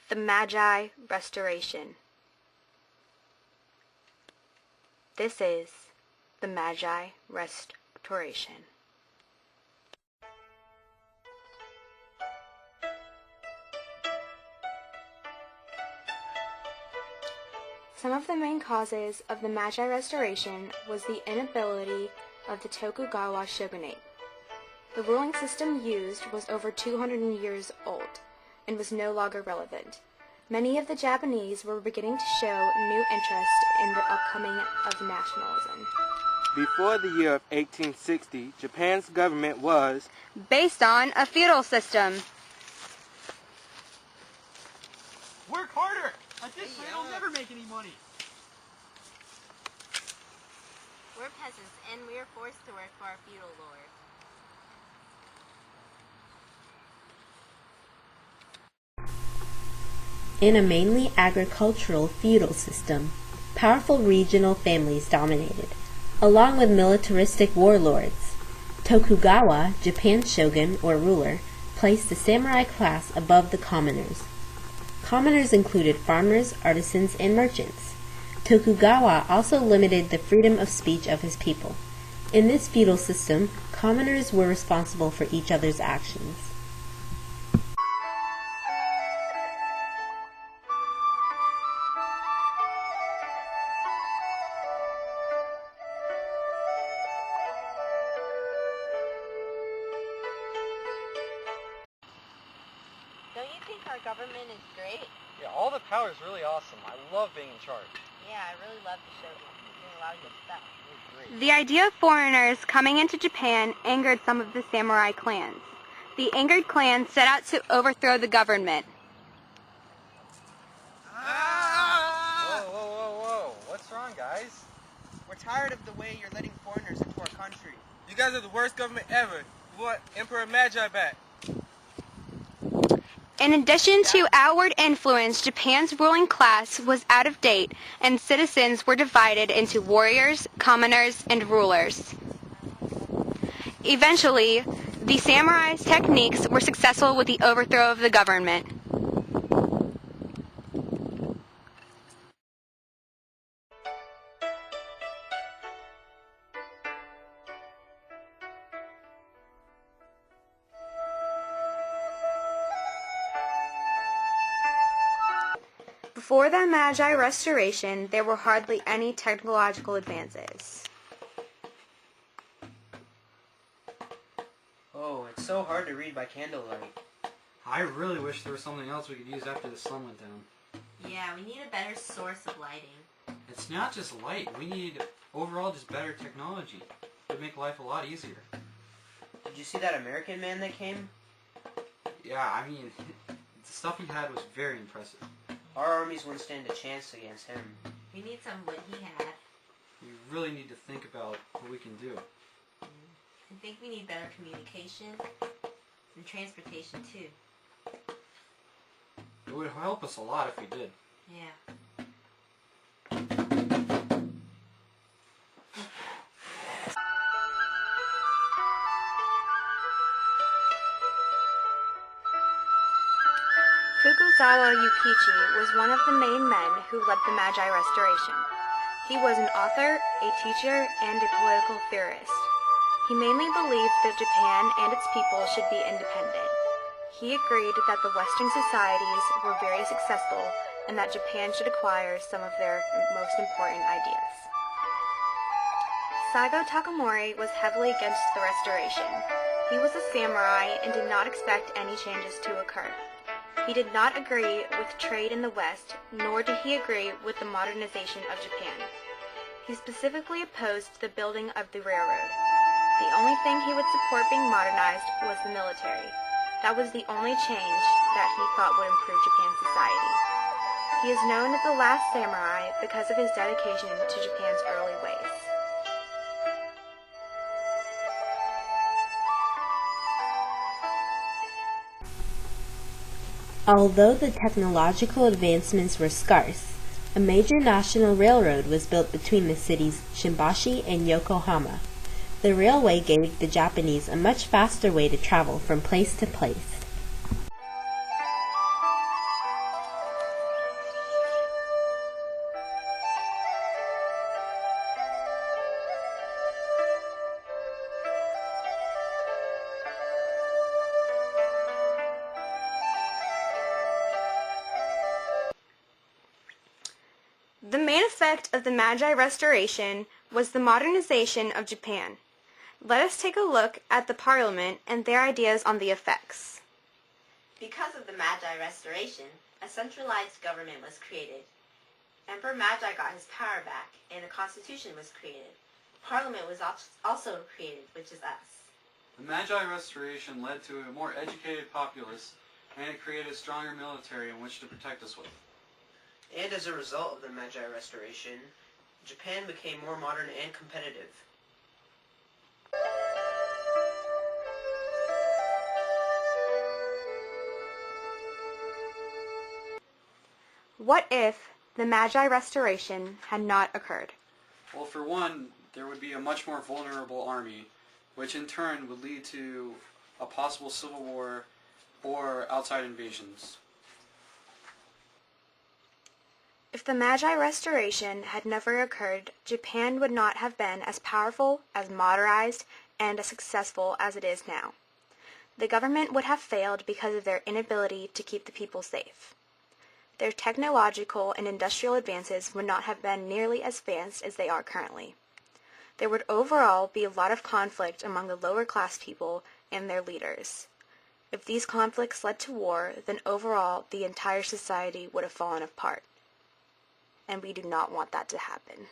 The Meiji Restoration. This is the Meiji Restoration. Some of the main causes of the Meiji Restoration was the inability of the Tokugawa shogunate. The ruling system used was over 200 years old and was no longer relevant. Many of the Japanese were beginning to show new interest in the upcoming of nationalism. Before the year of 1860, Japan's government was based on a feudal system. Work harder! At this rate, I'll never make any money. We're peasants, and we are forced to work for our feudal lord. In a mainly agricultural feudal system, powerful regional families dominated, along with militaristic warlords. Tokugawa, Japan's shogun or ruler, placed the samurai class above the commoners. Commoners included farmers, artisans, and merchants. Tokugawa also limited the freedom of speech of his people. In this feudal system, commoners were responsible for each other's actions. Don't you think our government is great? Yeah, all the power is really awesome. I love being in charge. Yeah, I really love the show. He's doing a lot of good stuff. Great. The idea of foreigners coming into Japan angered some of the samurai clans. The angered clans set out to overthrow the government. Whoa, whoa, whoa, whoa. What's wrong, guys? We're tired of the way you're letting foreigners into our country. You guys are the worst government ever. We want Emperor Meiji back. In addition to outward influence, Japan's ruling class was out of date, and citizens were divided into warriors, commoners, and rulers. Eventually, the samurai's techniques were successful with the overthrow of the government. Before the Meiji Restoration, there were hardly any technological advances. Oh, it's so hard to read by candlelight. I really wish there was something else we could use after the sun went down. Yeah, we need a better source of lighting. It's not just light. We need overall just better technology. It would make life a lot easier. Did you see that American man that came? Yeah, I mean, the stuff he had was very impressive. Our armies wouldn't stand a chance against him. We need some of what he had. We really need to think about what we can do. I think we need better communication and transportation too. It would help us a lot if we did. Yeah. Fukuzawa Yukichi was one of the main men who led the Meiji Restoration. He was an author, a teacher, and a political theorist. He mainly believed that Japan and its people should be independent. He agreed that the Western societies were very successful and that Japan should acquire some of their most important ideas. Saigo Takamori was heavily against the restoration. He was a samurai and did not expect any changes to occur. He did not agree with trade in the West, nor did he agree with the modernization of Japan. He specifically opposed the building of the railroad. The only thing he would support being modernized was the military. That was the only change that he thought would improve Japan's society. He is known as the last samurai because of his dedication to Japan's early ways. Although the technological advancements were scarce, a major national railroad was built between the cities Shimbashi and Yokohama. The railway gave the Japanese a much faster way to travel from place to place. The main effect of the Meiji Restoration was the modernization of Japan. Let us take a look at the Parliament and their ideas on the effects. Because of the Meiji Restoration, a centralized government was created. Emperor Meiji got his power back, and a constitution was created. Parliament was also created, which is us. The Meiji Restoration led to a more educated populace, and it created a stronger military in which to protect us with. And as a result of the Meiji Restoration, Japan became more modern and competitive. What if the Meiji Restoration had not occurred? Well, for one, there would be a much more vulnerable army, which in turn would lead to a possible civil war or outside invasions. If the Meiji Restoration had never occurred, Japan would not have been as powerful, as modernized, and as successful as it is now. The government would have failed because of their inability to keep the people safe. Their technological and industrial advances would not have been nearly as advanced as they are currently. There would overall be a lot of conflict among the lower class people and their leaders. If these conflicts led to war, then overall the entire society would have fallen apart. And we do not want that to happen.